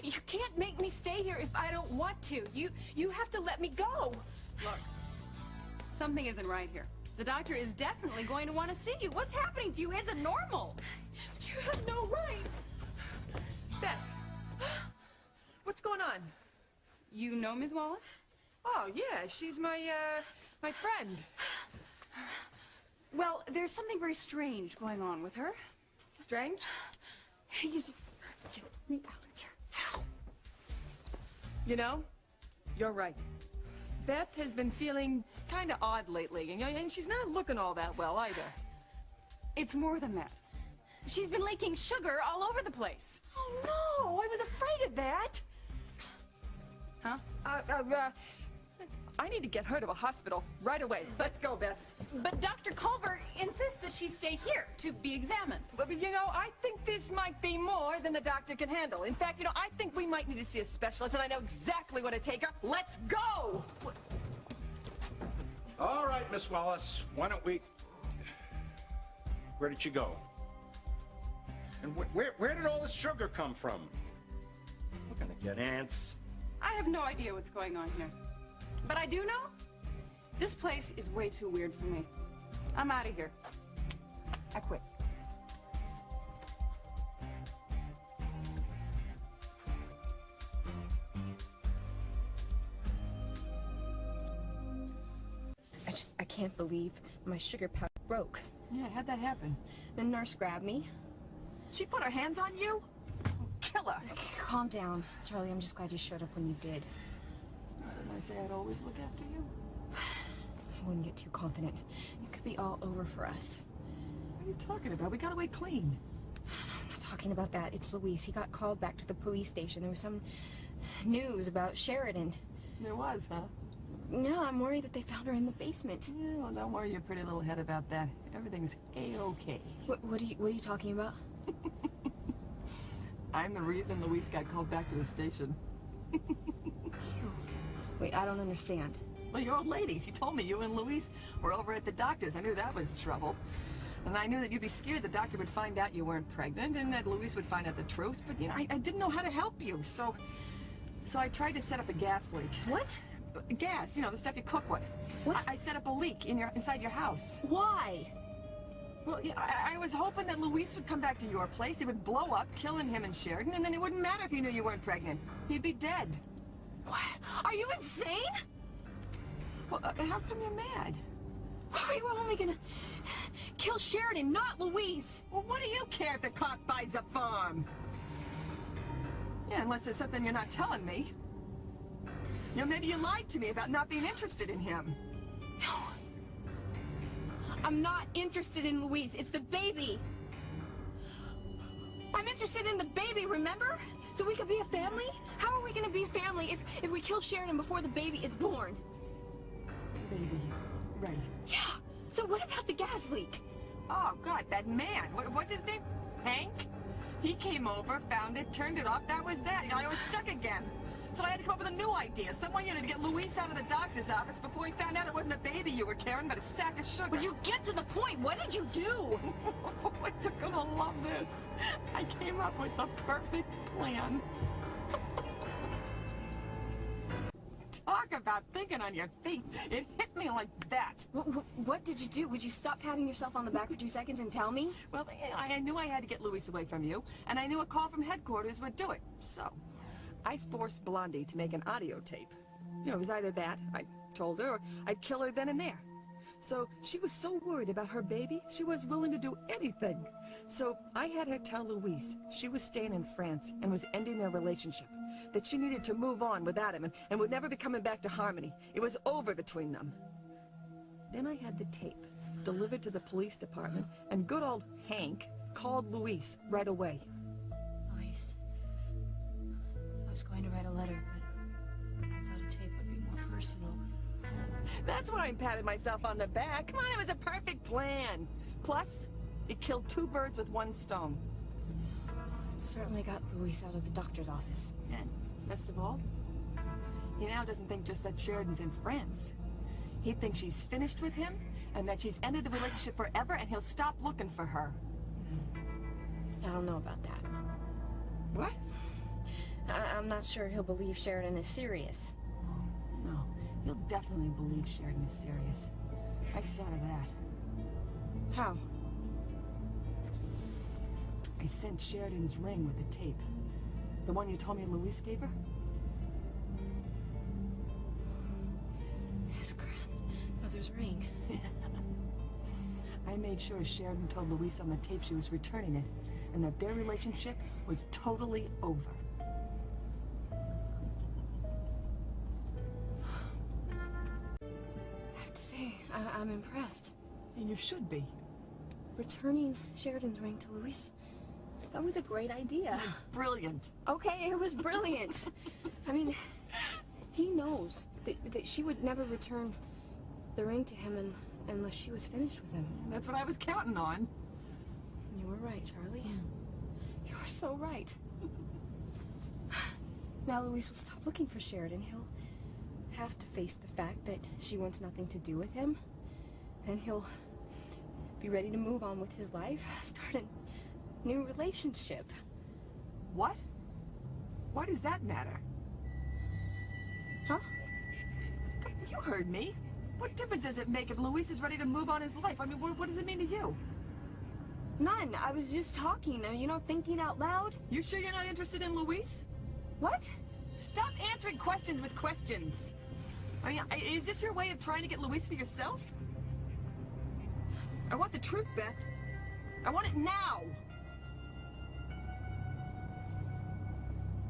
You can't make me stay here if I don't want to. You have to let me go. Look, something isn't right here. The doctor is definitely going to want to see you. What's happening to you isn't normal. But you have no right. Beth, what's going on? You know Ms. Wallace? Oh, yeah, she's my friend. Well, there's something very strange going on with her. Strange? You just get me out of here. You know, you're right. Beth has been feeling kind of odd lately, and she's not looking all that well either. It's more than that. She's been leaking sugar all over the place. Oh, no, I was afraid of that. Huh? I need to get her to a hospital right away. Let's go, Beth. But Dr. Culver insists that she stay here to be examined. But, you know, I think this might be more than the doctor can handle. In fact, you know, I think we might need to see a specialist, and I know exactly what to take her. Let's go! All right, Miss Wallace, why don't we... Where did you go? And where did all this sugar come from? We're gonna get ants. I have no idea what's going on here. But I do know, this place is way too weird for me. I'm out of here. I quit. I can't believe my sugar pouch broke. Yeah, how'd that happen? The nurse grabbed me. She put her hands on you? Kill her. Calm down, Charlie. I'm just glad you showed up when you did. Didn't I say I'd always look after you? I wouldn't get too confident. It could be all over for us. What are you talking about? We got away clean. I'm not talking about that. It's Luis. He got called back to the police station. There was some news about Sheridan. There was, huh? No, I'm worried that they found her in the basement. Yeah, well, don't worry your pretty little head about that. Everything's A-okay. What are you talking about? I'm the reason Luis got called back to the station. Wait, I don't understand. Well, your old lady, she told me you and Luis were over at the doctor's. I knew that was trouble. And I knew that you'd be scared the doctor would find out you weren't pregnant and that Luis would find out the truth. But, you know, I didn't know how to help you, so I tried to set up a gas leak. What? Gas, you know, the stuff you cook with. What? I set up a leak inside your house. Why? Well, yeah, I was hoping that Luis would come back to your place. It would blow up, killing him and Sheridan, and then it wouldn't matter if you knew you weren't pregnant. He'd be dead. What? Are you insane? Well, how come you're mad? We were only gonna kill Sheridan, not Luis. Well, what do you care if the cop buys a farm? Yeah, unless there's something you're not telling me. You know, maybe you lied to me about not being interested in him. No. I'm not interested in Luis. It's the baby. I'm interested in the baby, remember? So we could be a family? How are we gonna be a family if we kill Sheridan before the baby is born? Baby, right. Yeah. So what about the gas leak? Oh, God, that man. What's his name? Hank? He came over, found it, turned it off. That was that. I was stuck again. So I had to come up with a new idea. Some way to get Luis out of the doctor's office before he found out it wasn't a baby you were carrying, but a sack of sugar. Would you get to the point? What did you do? You're gonna love this. I came up with the perfect plan. Talk about thinking on your feet. It hit me like that. What did you do? Would you stop patting yourself on the back for 2 seconds and tell me? Well, I knew I had to get Luis away from you, and I knew a call from headquarters would do it, so I forced Blondie to make an audio tape. You know, it was either that, I told her, or I'd kill her then and there. So she was so worried about her baby, she was willing to do anything. So I had her tell Luis she was staying in France and was ending their relationship, that she needed to move on without him and would never be coming back to Harmony. It was over between them. Then I had the tape delivered to the police department, and good old Hank called Luis right away. Luis. I was going to write a letter, but I thought a tape would be more personal. That's why I'm patting myself on the back. Come on, it was a perfect plan. Plus, it killed 2 birds with 1 stone. It certainly got Luis out of the doctor's office. And best of all, he now doesn't think just that Sheridan's in France. He thinks she's finished with him, and that she's ended the relationship forever, and he'll stop looking for her. I don't know about that. What? I'm I'm not sure he'll believe Sheridan is serious. No, he'll definitely believe Sheridan is serious. I saw to that. How? I sent Sheridan's ring with the tape. The one you told me Louise gave her? His grandmother's ring. I made sure Sheridan told Louise on the tape she was returning it, and that their relationship was totally over. I have to say, I'm impressed. And you should be. Returning Sheridan's ring to Louise, that was a great idea. Brilliant. Okay, it was brilliant. I mean, he knows that she would never return the ring to him unless she was finished with him. That's what I was counting on. You were right, Charlie. You were so right. Now Louise will stop looking for Sheridan. He'll have to face the fact that she wants nothing to do with him. Then he'll be ready to move on with his life, start a new relationship. What? Why does that matter? Huh? You heard me. What difference does it make if Luis is ready to move on his life? I mean, what does it mean to you? None. I was just talking, you know, thinking out loud. You sure you're not interested in Luis? What? Stop answering questions with questions. I mean, is this your way of trying to get Luis for yourself? I want the truth, Beth. I want it now.